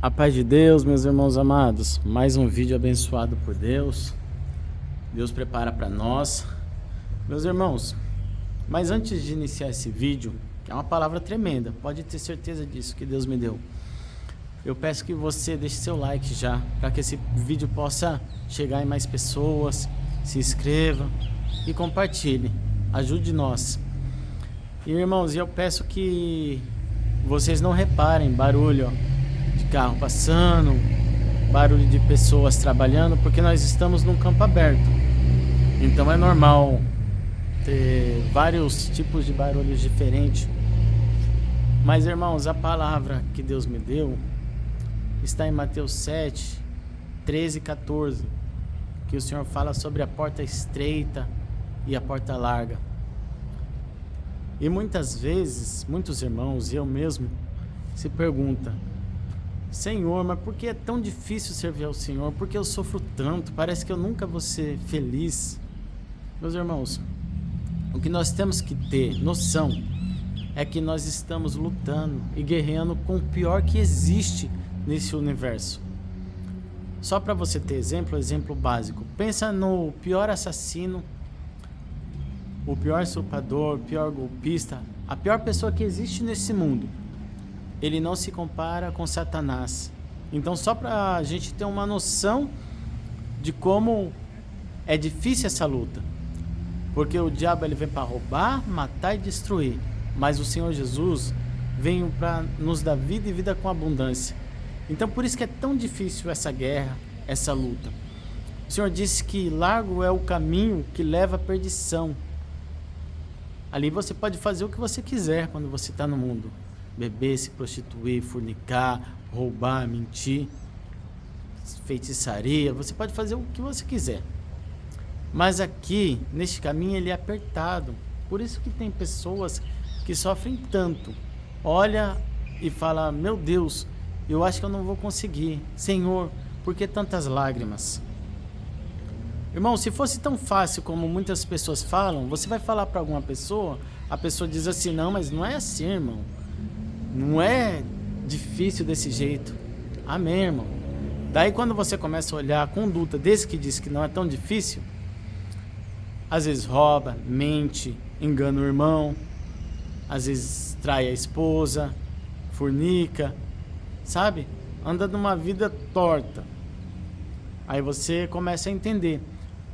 A paz de Deus, meus irmãos amados, mais um vídeo abençoado por Deus. Deus prepara para nós, meus irmãos. Mas antes de iniciar esse vídeo, que é uma palavra tremenda, pode ter certeza disso que Deus me deu. Eu peço que você deixe seu like já, para que esse vídeo possa chegar em mais pessoas. Se inscreva e compartilhe, ajude nós. E irmãos, eu peço que vocês não reparem barulho, ó, de carro passando, barulho de pessoas trabalhando, porque nós estamos num campo aberto. Então é normal ter vários tipos de barulhos diferentes. Mas irmãos, a palavra que Deus me deu está em Mateus 7, 13 e 14, que o Senhor fala sobre a porta estreita e a porta larga. E muitas vezes, muitos irmãos, e eu mesmo, se perguntam: Senhor, mas por que é tão difícil servir ao Senhor? Por que eu sofro tanto? Parece que eu nunca vou ser feliz. Meus irmãos, o que nós temos que ter noção é que nós estamos lutando e guerreando com o pior que existe nesse universo. Só para você ter exemplo básico. Pensa no pior assassino, o pior estuprador, o pior golpista, a pior pessoa que existe nesse mundo. Ele não se compara com Satanás. Então, só para a gente ter uma noção de como é difícil essa luta. Porque o diabo ele vem para roubar, matar e destruir. Mas o Senhor Jesus veio para nos dar vida e vida com abundância. Então, por isso que é tão difícil essa guerra, essa luta. O Senhor disse que largo é o caminho que leva à perdição. Ali você pode fazer o que você quiser quando você está no mundo. Beber, se prostituir, fornicar, roubar, mentir, feitiçaria, você pode fazer o que você quiser. Mas aqui, neste caminho, ele é apertado. Por isso que tem pessoas que sofrem tanto. Olha e fala: meu Deus, eu acho que eu não vou conseguir. Senhor, por que tantas lágrimas? Irmão, se fosse tão fácil como muitas pessoas falam, você vai falar para alguma pessoa, a pessoa diz assim: não, mas não é assim, irmão. Não é difícil desse jeito. Amém, irmão? Daí quando você começa a olhar a conduta desse que diz que não é tão difícil, às vezes rouba, mente, engana o irmão, às vezes trai a esposa, fornica, sabe? Anda numa vida torta. Aí você começa a entender.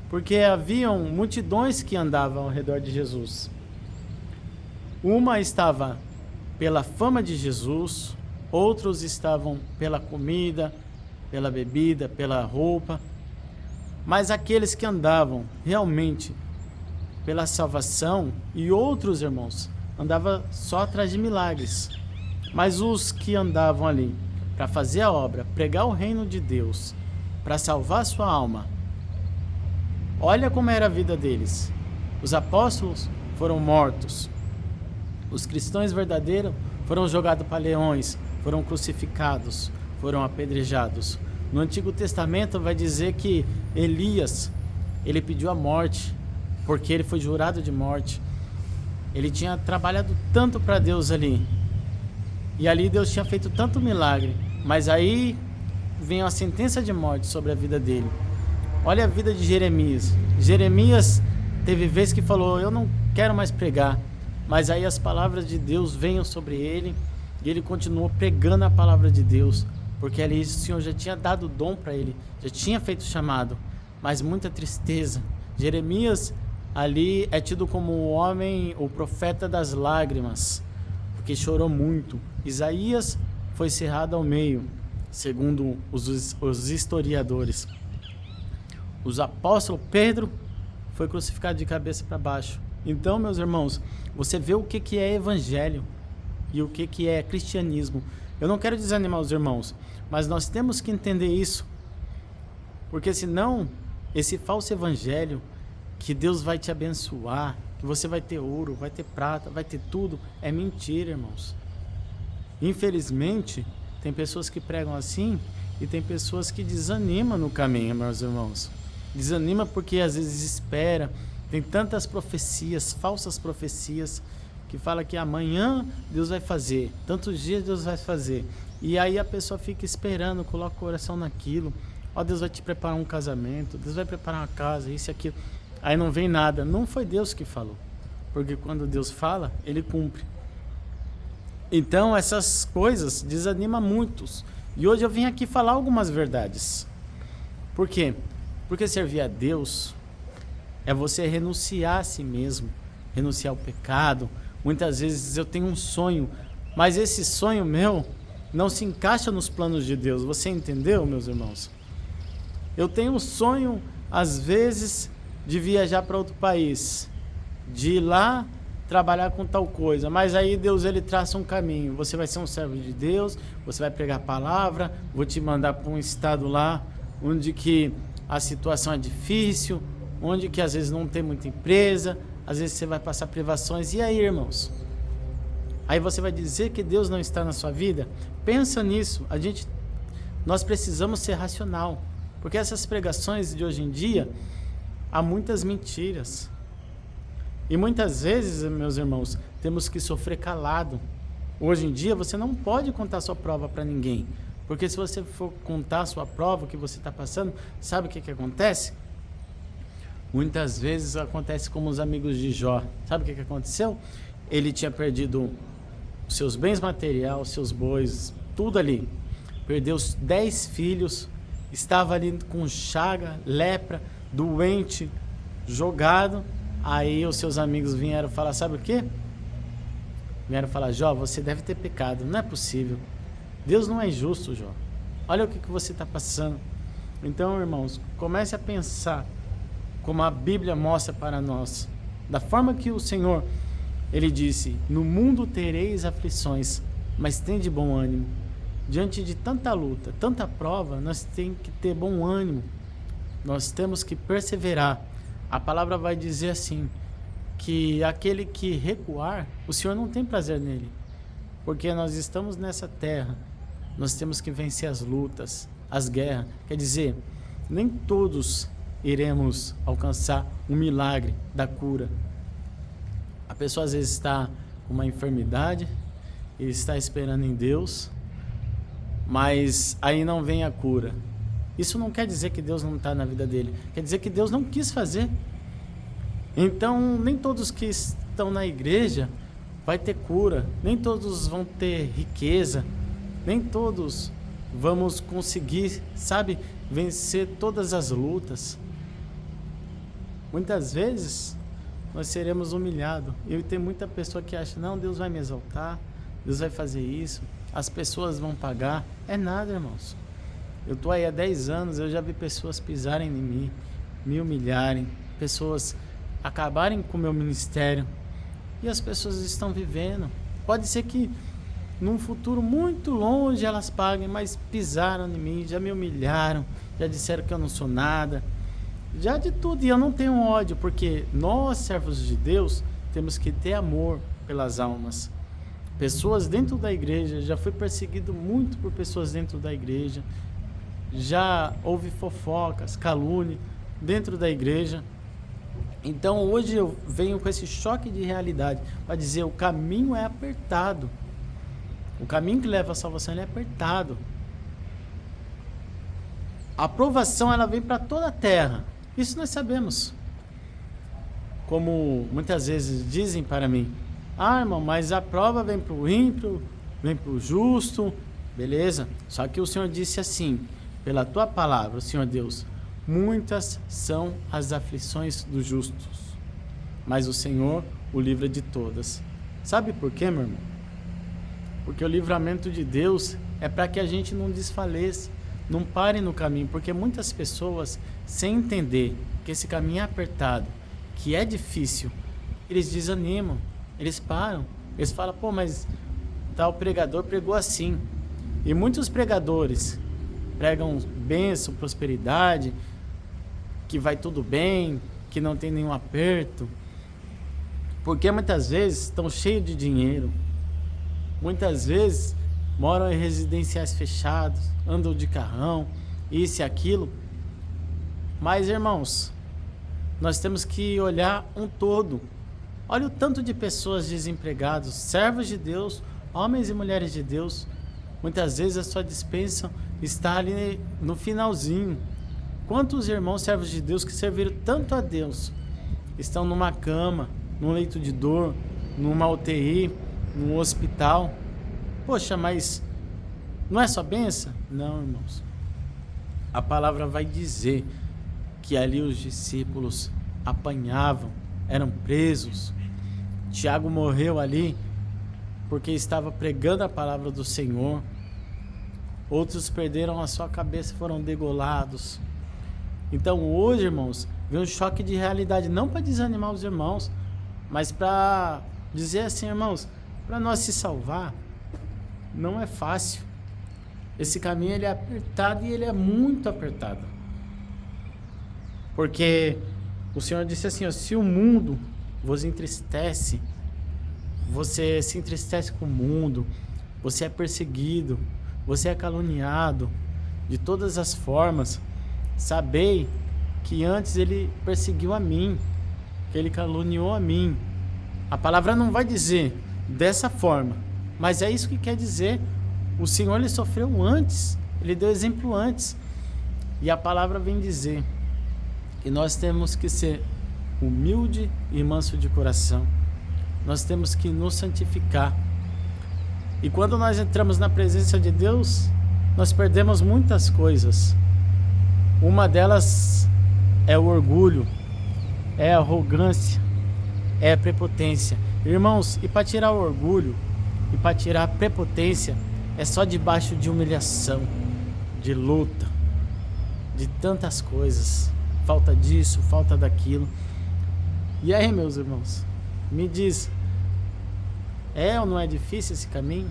Porque haviam multidões que andavam ao redor de Jesus. Uma estava pela fama de Jesus, outros estavam pela comida, pela bebida, pela roupa, mas aqueles que andavam realmente pela salvação, e outros irmãos andavam só atrás de milagres, mas os que andavam ali para fazer a obra, pregar o reino de Deus, para salvar a sua alma, olha como era a vida deles. Os apóstolos foram mortos. Os cristãos verdadeiros foram jogados para leões, foram crucificados, foram apedrejados. No Antigo Testamento vai dizer que Elias, ele pediu a morte, porque ele foi jurado de morte. Ele tinha trabalhado tanto para Deus ali. E ali Deus tinha feito tanto milagre. Mas aí vem a sentença de morte sobre a vida dele. Olha a vida de Jeremias. Jeremias teve vezes que falou: eu não quero mais pregar. Mas aí as palavras de Deus venham sobre ele, e ele continuou pregando a palavra de Deus, porque ali o Senhor já tinha dado dom para ele, já tinha feito chamado, mas muita tristeza. Jeremias ali é tido como o homem, o profeta das lágrimas, porque chorou muito. Isaías foi cerrado ao meio, segundo os historiadores. Os apóstolos, Pedro foi crucificado de cabeça para baixo. Então, meus irmãos, você vê o que é evangelho e o que é cristianismo. Eu não quero desanimar os irmãos, mas nós temos que entender isso, porque senão esse falso evangelho que Deus vai te abençoar, que você vai ter ouro, vai ter prata, vai ter tudo, é mentira, irmãos. Infelizmente, tem pessoas que pregam assim e tem pessoas que desanimam no caminho, meus irmãos. Desanima porque às vezes espera. Tem tantas profecias, falsas profecias, que fala que amanhã Deus vai fazer, tantos dias Deus vai fazer. E aí a pessoa fica esperando, coloca o coração naquilo. Ó, Deus vai te preparar um casamento, Deus vai preparar uma casa, isso e aquilo. Aí não vem nada. Não foi Deus que falou. Porque quando Deus fala, Ele cumpre. Então essas coisas desanimam muitos. E hoje eu vim aqui falar algumas verdades. Por quê? Porque servir a Deus é você renunciar a si mesmo, renunciar ao pecado. Muitas vezes eu tenho um sonho, mas esse sonho meu não se encaixa nos planos de Deus. Você entendeu, meus irmãos? Eu tenho um sonho, às vezes, de viajar para outro país, de ir lá trabalhar com tal coisa, mas aí Deus ele traça um caminho. Você vai ser um servo de Deus, você vai pregar a palavra, vou te mandar para um estado lá onde que a situação é difícil, onde que às vezes não tem muita empresa, às vezes você vai passar privações. E aí, irmãos? Aí você vai dizer que Deus não está na sua vida? Pensa nisso. Nós precisamos ser racional, porque essas pregações de hoje em dia há muitas mentiras. E muitas vezes, meus irmãos, temos que sofrer calado. Hoje em dia você não pode contar sua prova para ninguém, porque se você for contar sua prova, o que você está passando, sabe o que acontece? Muitas vezes acontece como os amigos de Jó. Sabe o que aconteceu? Ele tinha perdido seus bens materiais, seus bois, tudo ali. Perdeu os 10 filhos, estava ali com chaga, lepra, doente, jogado. Aí os seus amigos vieram falar, sabe o quê? Vieram falar, Jó, você deve ter pecado, não é possível. Deus não é injusto, Jó. Olha o que você está passando. Então, irmãos, comece a pensar como a Bíblia mostra para nós. Da forma que o Senhor, Ele disse, no mundo tereis aflições, mas tende bom ânimo. Diante de tanta luta, tanta prova, nós temos que ter bom ânimo. Nós temos que perseverar. A palavra vai dizer assim, que aquele que recuar, o Senhor não tem prazer nele. Porque nós estamos nessa terra, nós temos que vencer as lutas, as guerras. Quer dizer, nem todos iremos alcançar um milagre da cura. A pessoa às vezes está com uma enfermidade e está esperando em Deus, mas aí não vem a cura. Isso não quer dizer que Deus não está na vida dele, quer dizer que Deus não quis fazer. Então, nem todos que estão na igreja vai ter cura, nem todos vão ter riqueza, nem todos vamos conseguir, sabe, vencer todas as lutas. Muitas vezes nós seremos humilhados. E tem muita pessoa que acha, não, Deus vai me exaltar, Deus vai fazer isso, as pessoas vão pagar. É nada, irmãos. Eu estou aí há 10 anos, eu já vi pessoas pisarem em mim, me humilharem, pessoas acabarem com o meu ministério. E as pessoas estão vivendo. Pode ser que num futuro muito longe elas paguem, mas pisaram em mim, já me humilharam, já disseram que eu não sou nada, já de tudo. E eu não tenho ódio, porque nós, servos de Deus, temos que ter amor pelas almas. Pessoas dentro da igreja, já fui perseguido muito por pessoas dentro da igreja, já houve fofocas, calúnia dentro da igreja. Então hoje eu venho com esse choque de realidade para dizer, o caminho é apertado. O caminho que leva à salvação é apertado. A aprovação ela vem para toda a terra. Isso nós sabemos. Como muitas vezes dizem para mim, irmão, mas a prova vem para o ímpio, vem para o justo, beleza? Só que o Senhor disse assim, pela tua palavra, o Senhor Deus, muitas são as aflições dos justos, mas o Senhor o livra de todas. Sabe por quê, meu irmão? Porque o livramento de Deus é para que a gente não desfaleça, não pare no caminho, porque muitas pessoas, sem entender que esse caminho é apertado, que é difícil, eles desanimam, eles param, eles falam, pô, mas tal pregador pregou assim. E muitos pregadores pregam bênção, prosperidade, que vai tudo bem, que não tem nenhum aperto, porque muitas vezes estão cheios de dinheiro, muitas vezes moram em residenciais fechados, andam de carrão, isso e aquilo. Mas, irmãos, nós temos que olhar um todo. Olha o tanto de pessoas desempregadas, servos de Deus, homens e mulheres de Deus, Muitas vezes a sua dispensa está ali no finalzinho. Quantos irmãos servos de Deus que serviram tanto a Deus estão numa cama, num leito de dor, numa UTI, num hospital? Poxa, mas não é só bênção? Não, irmãos. A palavra vai dizer que ali os discípulos apanhavam, eram presos. Tiago morreu ali porque estava pregando a palavra do Senhor. Outros perderam a sua cabeça, foram degolados. Então hoje, irmãos, vem um choque de realidade, não para desanimar os irmãos, mas para dizer assim, irmãos, para nós se salvar, não é fácil. Esse caminho ele é apertado e ele é muito apertado. Porque o Senhor disse assim, ó, se o mundo vos entristece, você se entristece com o mundo, você é perseguido, você é caluniado de todas as formas, sabei que antes ele perseguiu a mim, que ele caluniou a mim. A palavra não vai dizer dessa forma, mas é isso que quer dizer. O Senhor ele sofreu antes, ele deu exemplo antes. E a palavra vem dizer que nós temos que ser humilde e manso de coração. Nós temos que nos santificar. E quando nós entramos na presença de Deus, nós perdemos muitas coisas. Uma delas é o orgulho, é a arrogância, é a prepotência. Irmãos, e para tirar o orgulho e para tirar a prepotência, é só debaixo de humilhação, de luta, de tantas coisas. Falta disso, falta daquilo. E aí, meus irmãos, me diz, é ou não é difícil esse caminho?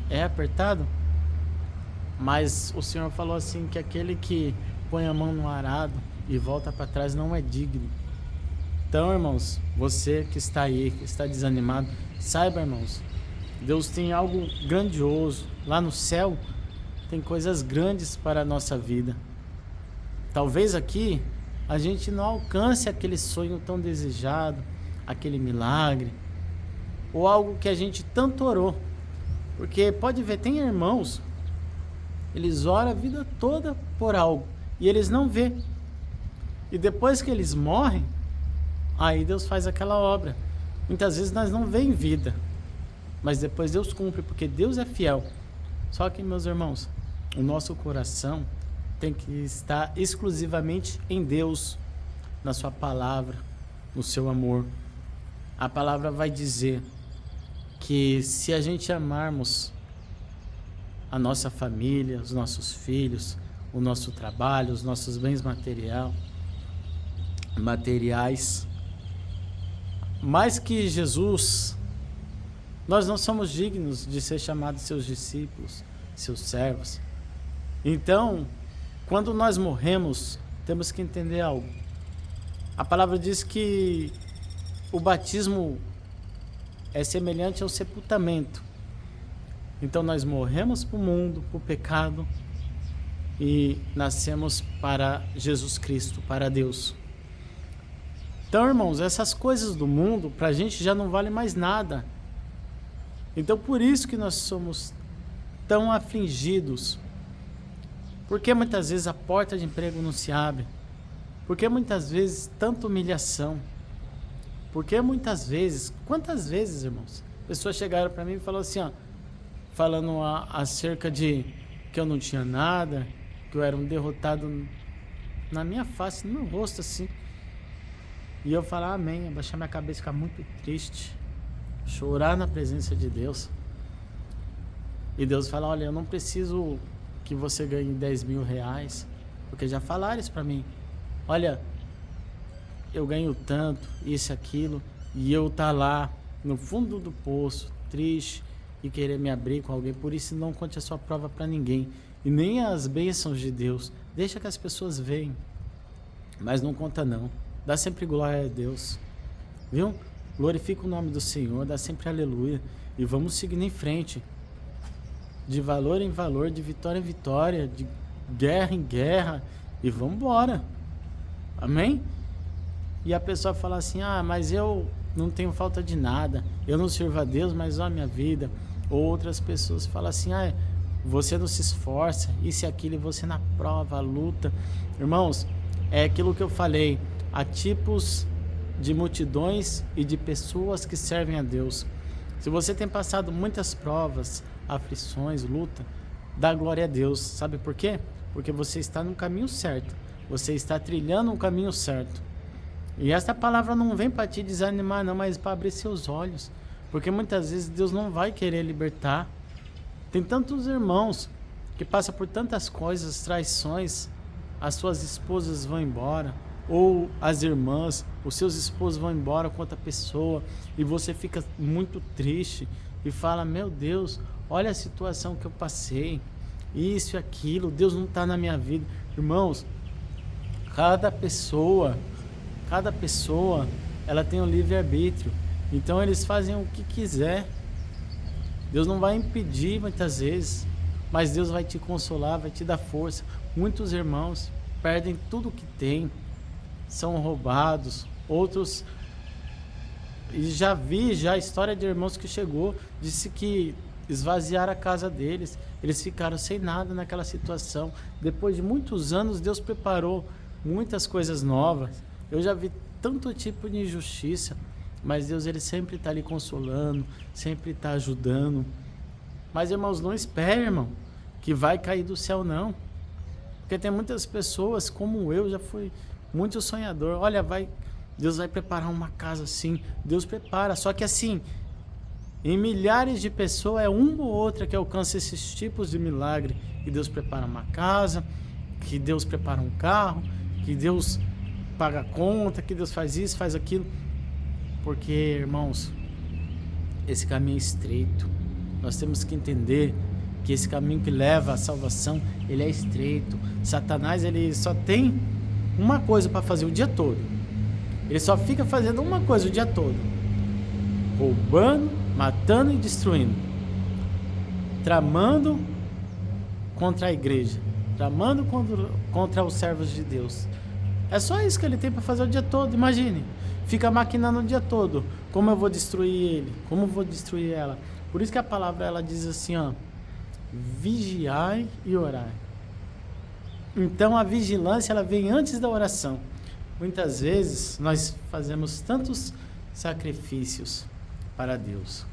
É apertado? Mas o Senhor falou assim, que aquele que põe a mão no arado e volta para trás não é digno. Então, irmãos, você que está aí, que está desanimado, saiba, irmãos, Deus tem algo grandioso. Lá no céu tem coisas grandes para a nossa vida. Talvez aqui a gente não alcance aquele sonho tão desejado, aquele milagre, ou algo que a gente tanto orou. Porque pode ver, tem irmãos, eles oram a vida toda por algo e eles não vê. E depois que eles morrem, aí Deus faz aquela obra. Muitas vezes nós não vemos em vida, mas depois Deus cumpre, porque Deus é fiel. Só que, meus irmãos, o nosso coração tem que estar exclusivamente em Deus, na sua palavra, no seu amor. A palavra vai dizer que se a gente amarmos a nossa família, os nossos filhos, o nosso trabalho, os nossos bens materiais, mais que Jesus, nós não somos dignos de ser chamados seus discípulos, seus servos. Então, quando nós morremos, temos que entender algo. A palavra diz que o batismo é semelhante ao sepultamento. Então nós morremos para o mundo, para o pecado, e nascemos para Jesus Cristo, para Deus. Então, irmãos, essas coisas do mundo, para a gente já não vale mais nada. Então, por isso que nós somos tão afligidos. Porque muitas vezes a porta de emprego não se abre. Porque muitas vezes tanta humilhação. Porque muitas vezes, quantas vezes, irmãos, pessoas chegaram para mim e falaram assim, ó, falando acerca de que eu não tinha nada, que eu era um derrotado na minha face, no meu rosto assim. E eu falar amém, abaixar minha cabeça, ficar muito triste, chorar na presença de Deus. E Deus fala, olha, eu não preciso que você ganhe 10 mil reais, porque já falaram isso para mim. Olha, eu ganho tanto, isso, aquilo, e eu tá lá no fundo do poço, triste, e querer me abrir com alguém. Por isso não conte a sua prova para ninguém, e nem as bênçãos de Deus. Deixa que as pessoas veem, mas não conta não. Dá sempre glória a Deus, viu? Glorifica o nome do Senhor, dá sempre aleluia, e vamos seguindo em frente, de valor em valor, de vitória em vitória, de guerra em guerra, e vamos embora. Amém? E a pessoa fala assim, mas eu não tenho falta de nada, eu não sirvo a Deus, mas olha a minha vida. Ou outras pessoas falam assim, você não se esforça, isso e aquilo, e você na prova, luta. Irmãos, é aquilo que eu falei, há tipos de multidões e de pessoas que servem a Deus. Se você tem passado muitas provas, aflições, luta, dá glória a Deus. Sabe por quê? Porque você está no caminho certo. Você está trilhando um caminho certo. E essa palavra não vem para te desanimar não, mas para abrir seus olhos. Porque muitas vezes Deus não vai querer libertar. Tem tantos irmãos que passam por tantas coisas, traições, as suas esposas vão embora, ou as irmãs, os seus esposos vão embora com outra pessoa, e você fica muito triste e fala, meu Deus, olha a situação que eu passei, isso e aquilo, Deus não está na minha vida. Irmãos, cada pessoa, ela tem um livre-arbítrio, então eles fazem o que quiser. Deus não vai impedir muitas vezes, mas Deus vai te consolar, vai te dar força. Muitos irmãos perdem tudo que têm, são roubados, outros, e já vi a história de irmãos que chegou, disse que esvaziaram a casa deles, eles ficaram sem nada naquela situação. Depois de muitos anos, Deus preparou muitas coisas novas. Eu já vi tanto tipo de injustiça, mas Deus, ele sempre está ali consolando, sempre está ajudando. Mas, irmãos, não espere, irmão, que vai cair do céu, não. Porque tem muitas pessoas, como eu, já fui muito sonhador. Olha, Deus vai preparar uma casa assim, Deus prepara. Só que assim, em milhares de pessoas, é uma ou outra que alcança esses tipos de milagre. Que Deus prepara uma casa, que Deus prepara um carro, que Deus paga a conta, que Deus faz isso, faz aquilo. Porque, irmãos, esse caminho é estreito. Nós temos que entender que esse caminho que leva à salvação, ele é estreito. Satanás, ele só tem uma coisa para fazer o dia todo. Ele só fica fazendo uma coisa o dia todo: roubando, matando e destruindo, tramando contra a igreja, tramando contra os servos de Deus. É só isso que ele tem para fazer o dia todo. Imagine, fica maquinando o dia todo. Como eu vou destruir ele? Como eu vou destruir ela? Por isso que a palavra, ela diz assim, ó: vigiai e orai. Então a vigilância, ela vem antes da oração. Muitas vezes nós fazemos tantos sacrifícios para Deus.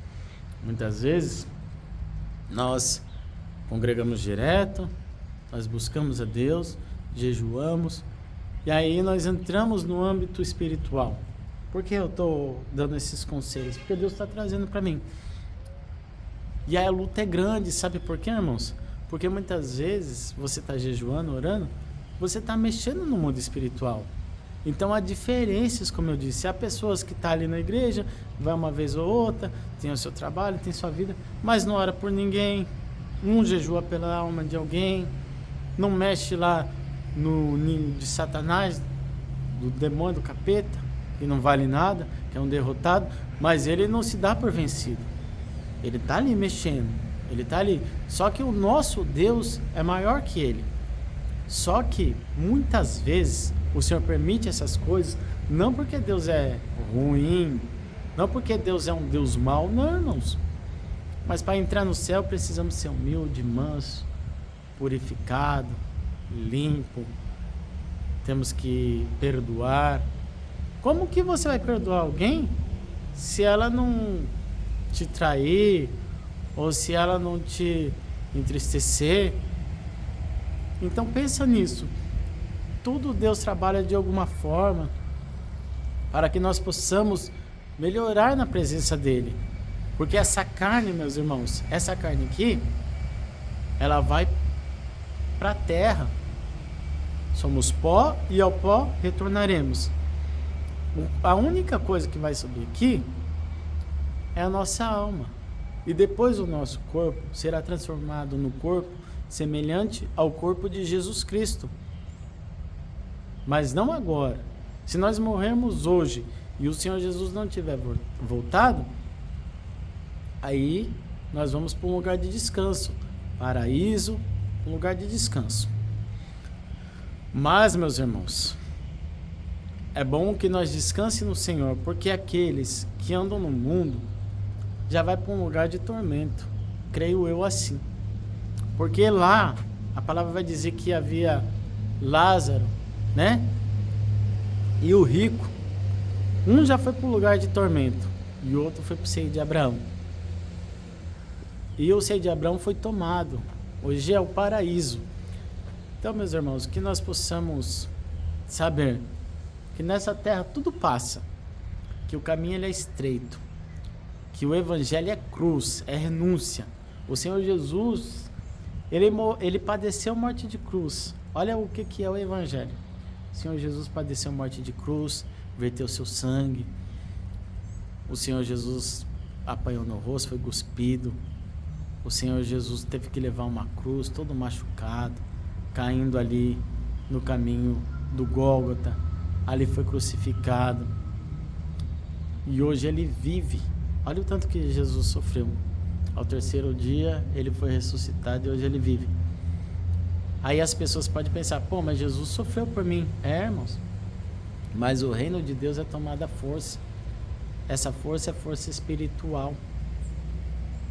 Muitas vezes nós congregamos direto, nós buscamos a Deus, jejuamos, e aí nós entramos no âmbito espiritual. Por que eu estou dando esses conselhos? Porque Deus está trazendo para mim. E aí a luta é grande, sabe por quê, irmãos? Porque muitas vezes você está jejuando, orando, você está mexendo no mundo espiritual. Então há diferenças, como eu disse. Há pessoas que estão ali na igreja, vai uma vez ou outra, tem o seu trabalho, tem sua vida, mas não ora por ninguém, não jejua pela alma de alguém, não mexe lá no ninho de Satanás, do demônio, do capeta, que não vale nada, que é um derrotado, mas ele não se dá por vencido. Ele está ali mexendo, ele está ali. Só que o nosso Deus é maior que ele. Só que muitas vezes o Senhor permite essas coisas, não porque Deus é ruim, não porque Deus é um Deus mau, não, irmãos. Mas para entrar no céu precisamos ser humilde, manso, purificado, limpo. Temos que perdoar. Como que você vai perdoar alguém se ela não te trair, ou se ela não te entristecer? Então pensa nisso. Tudo Deus trabalha de alguma forma para que nós possamos melhorar na presença dele. Porque essa carne, meus irmãos, essa carne aqui, ela vai para a terra. Somos pó e ao pó retornaremos. A única coisa que vai subir aqui é a nossa alma. E depois o nosso corpo será transformado no corpo semelhante ao corpo de Jesus Cristo. Mas não agora. Se nós morrermos hoje e o Senhor Jesus não tiver voltado, aí nós vamos para um lugar de descanso. Paraíso, um lugar de descanso. Mas, meus irmãos, é bom que nós descansemos no Senhor, porque aqueles que andam no mundo já vai para um lugar de tormento. Creio eu assim. Porque lá, a palavra vai dizer que havia Lázaro, né? E o rico. Um já foi para o lugar de tormento e o outro foi para o seio de Abraão. E o seio de Abraão foi tomado. Hoje é o paraíso. Então, meus irmãos, que nós possamos saber que nessa terra tudo passa, que o caminho ele é estreito, que o evangelho é cruz, é renúncia. O Senhor Jesus, ele padeceu morte de cruz. Olha o que é o evangelho. O Senhor Jesus padeceu morte de cruz, verteu seu sangue. O Senhor Jesus apanhou no rosto, foi cuspido. O Senhor Jesus teve que levar uma cruz, todo machucado, caindo ali no caminho do Gólgota. Ali foi crucificado. E hoje ele vive. Olha o tanto que Jesus sofreu. Ao terceiro dia ele foi ressuscitado e hoje ele vive. Aí as pessoas podem pensar, pô, mas Jesus sofreu por mim. Irmãos, mas o reino de Deus é tomada força. Essa força é força espiritual.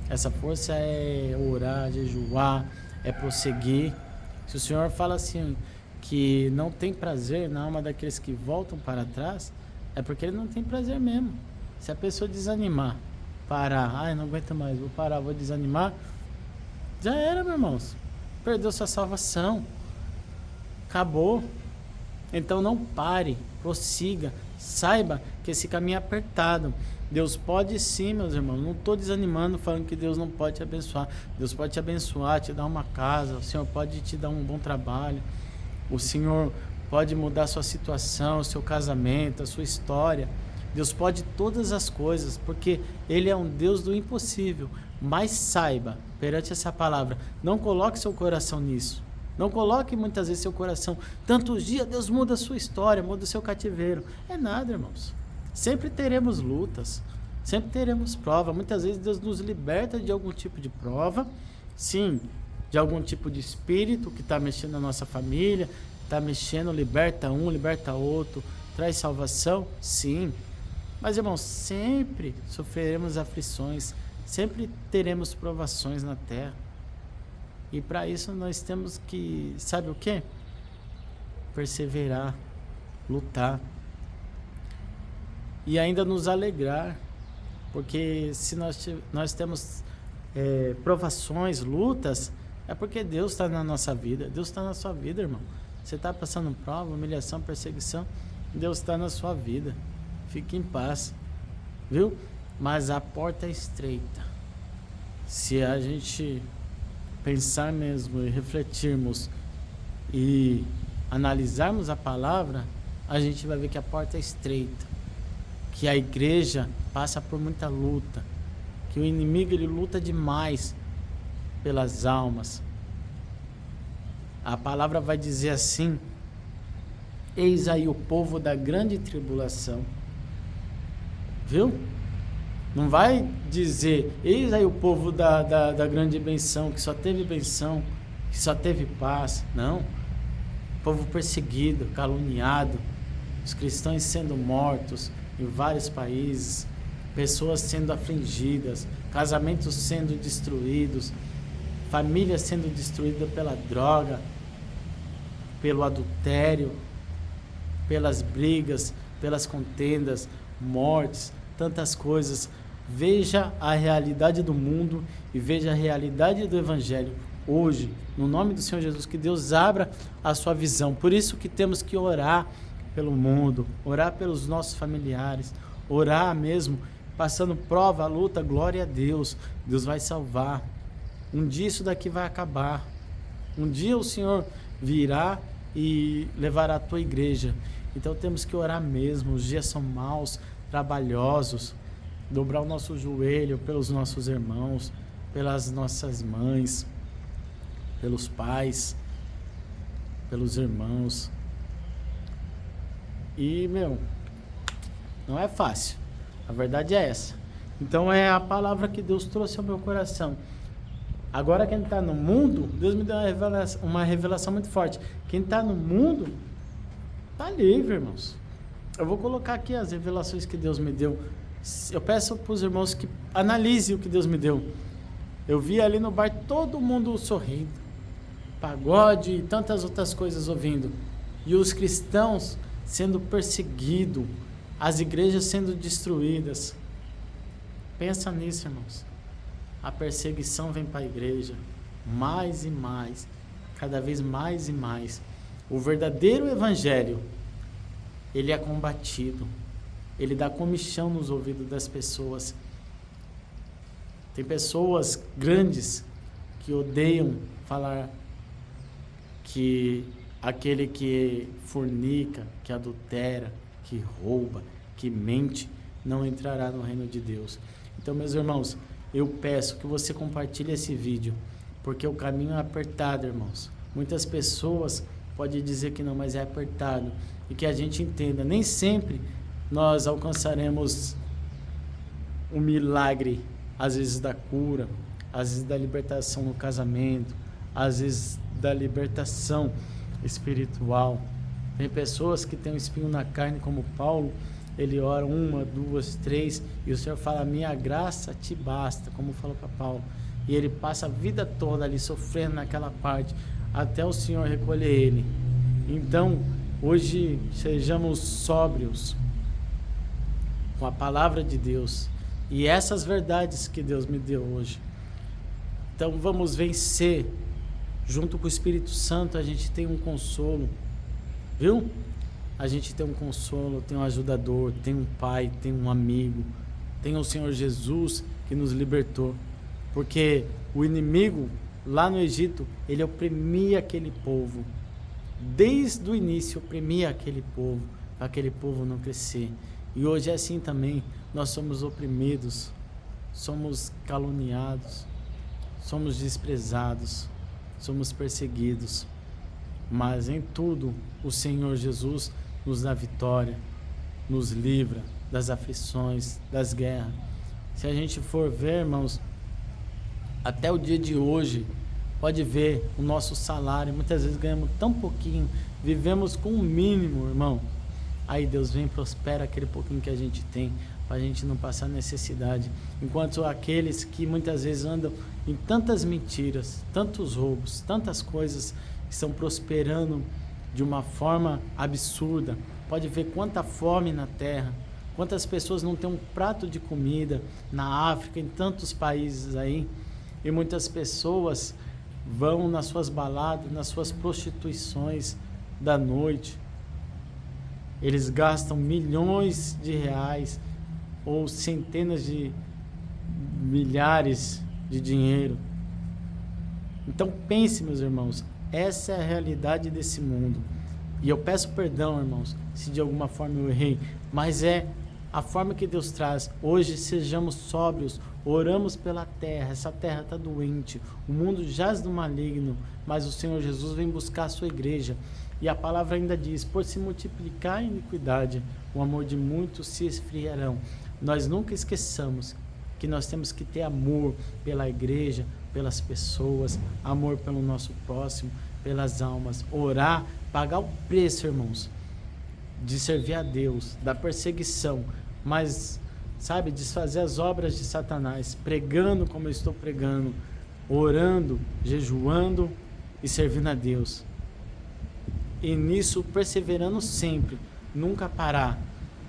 Essa força é orar, jejuar, é prosseguir. Se o Senhor fala assim, que não tem prazer na alma daqueles que voltam para trás, é porque ele não tem prazer mesmo. Se a pessoa desanimar, parar, não aguento mais, vou parar, vou desanimar, já era, meus irmãos. Perdeu sua salvação. Acabou. Então não pare, prossiga, saiba que esse caminho é apertado. Deus pode sim, meus irmãos, não estou desanimando falando que Deus não pode te abençoar. Deus pode te abençoar, te dar uma casa, o Senhor pode te dar um bom trabalho, o Senhor pode mudar a sua situação, o seu casamento, a sua história. Deus pode todas as coisas, porque Ele é um Deus do impossível. Mas saiba, perante essa palavra, não coloque seu coração nisso. Não coloque muitas vezes seu coração, tantos dias Deus muda a sua história, muda o seu cativeiro. É nada, irmãos. Sempre teremos lutas, sempre teremos prova. Muitas vezes Deus nos liberta de algum tipo de prova, sim, de algum tipo de espírito que está mexendo na nossa família, está mexendo, liberta um, liberta outro, traz salvação, sim. Mas, irmãos, sempre sofreremos aflições, sempre teremos provações na terra. E para isso nós temos que, sabe o quê? Perseverar, lutar. E ainda nos alegrar. Porque se nós temos provações, lutas, é porque Deus está na nossa vida. Deus está na sua vida, irmão. Você está passando prova, humilhação, perseguição, Deus está na sua vida. Fique em paz, viu? Mas a porta é estreita. Se a gente pensar mesmo e refletirmos e analisarmos a palavra, a gente vai ver que a porta é estreita, que a igreja passa por muita luta, que o inimigo ele luta demais pelas almas. A palavra vai dizer assim: eis aí o povo da grande tribulação. Viu? Não vai dizer, eis aí o povo da grande benção, que só teve benção, que só teve paz. Não. Povo perseguido, caluniado, os cristãos sendo mortos em vários países, pessoas sendo afligidas, casamentos sendo destruídos, famílias sendo destruídas pela droga, pelo adultério, pelas brigas, pelas contendas, mortes, tantas coisas. Veja a realidade do mundo e veja a realidade do Evangelho hoje, no nome do Senhor Jesus, que Deus abra a sua visão. Por isso que temos que orar pelo mundo, orar pelos nossos familiares, orar mesmo, passando prova, luta, glória a Deus. Deus vai salvar. Um dia isso daqui vai acabar. Um dia o Senhor virá e levará a tua igreja. Então temos que orar mesmo. Os dias são maus, trabalhosos. Dobrar o nosso joelho pelos nossos irmãos, pelas nossas mães, pelos pais, pelos irmãos. E, não é fácil. A verdade é essa. Então é a palavra que Deus trouxe ao meu coração. Agora quem está no mundo, Deus me deu uma revelação muito forte. Quem está no mundo, está livre, irmãos. Eu vou colocar aqui as revelações que Deus me deu. Eu peço para os irmãos que analisem o que Deus me deu. Eu vi ali no bar todo mundo sorrindo, pagode e tantas outras coisas ouvindo, e os cristãos sendo perseguidos, as igrejas sendo destruídas. Pensa nisso, irmãos. A perseguição vem para a igreja, mais e mais, cada vez mais e mais. O verdadeiro evangelho, ele é combatido, ele dá comichão nos ouvidos das pessoas. Tem pessoas grandes que odeiam falar que aquele que fornica, que adultera, que rouba, que mente, não entrará no reino de Deus. Então, meus irmãos, eu peço que você compartilhe esse vídeo, porque o caminho é apertado, irmãos. Muitas pessoas podem dizer que não, mas é apertado. E que a gente entenda, nem sempre nós alcançaremos o milagre, às vezes da cura, às vezes da libertação no casamento, às vezes da libertação espiritual. Tem pessoas que têm um espinho na carne, como Paulo, ele ora 1, 2, 3, e o Senhor fala, minha graça te basta, como falou para Paulo. E ele passa a vida toda ali sofrendo naquela parte, até o Senhor recolher ele. Então, hoje, sejamos sóbrios com a palavra de Deus e essas verdades que Deus me deu hoje. Então, vamos vencer. Junto com o Espírito Santo, a gente tem um consolo, viu? A gente tem um consolo, tem um ajudador, tem um pai, tem um amigo, tem o Senhor Jesus que nos libertou. Porque o inimigo, lá no Egito, ele oprimia aquele povo. Desde o início, oprimia aquele povo, para aquele povo não crescer. E hoje é assim também, nós somos oprimidos, somos caluniados, somos desprezados, somos perseguidos. Mas em tudo, o Senhor Jesus nos dá vitória, nos livra das aflições, das guerras. Se a gente for ver, irmãos, até o dia de hoje, pode ver o nosso salário, muitas vezes ganhamos tão pouquinho, vivemos com o mínimo, irmão. Aí Deus vem e prospera aquele pouquinho que a gente tem, para a gente não passar necessidade. Enquanto aqueles que muitas vezes andam em tantas mentiras, tantos roubos, tantas coisas, estão prosperando de uma forma absurda. Pode ver quanta fome na terra, quantas pessoas não têm um prato de comida na África, em tantos países aí. E muitas pessoas vão nas suas baladas, nas suas prostituições da noite. Eles gastam milhões de reais ou centenas de milhares de dinheiro. Então pense, meus irmãos, essa é a realidade desse mundo. E eu peço perdão, irmãos, se de alguma forma eu errei, mas é a forma que Deus traz. Hoje sejamos sóbrios, oramos pela terra, essa terra está doente, o mundo jaz do maligno, mas o Senhor Jesus vem buscar a sua igreja. E a palavra ainda diz, por se multiplicar a iniquidade, o amor de muitos se esfriarão. Nós nunca esqueçamos que nós temos que ter amor pela igreja, pelas pessoas, amor pelo nosso próximo, pelas almas, orar, pagar o preço, irmãos, de servir a Deus, da perseguição, mas, sabe, desfazer as obras de Satanás, pregando como eu estou pregando, orando, jejuando e servindo a Deus. E nisso perseverando sempre, nunca parar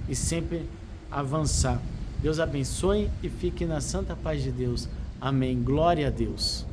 e sempre avançar. Deus abençoe e fique na santa paz de Deus. Amém. Glória a Deus.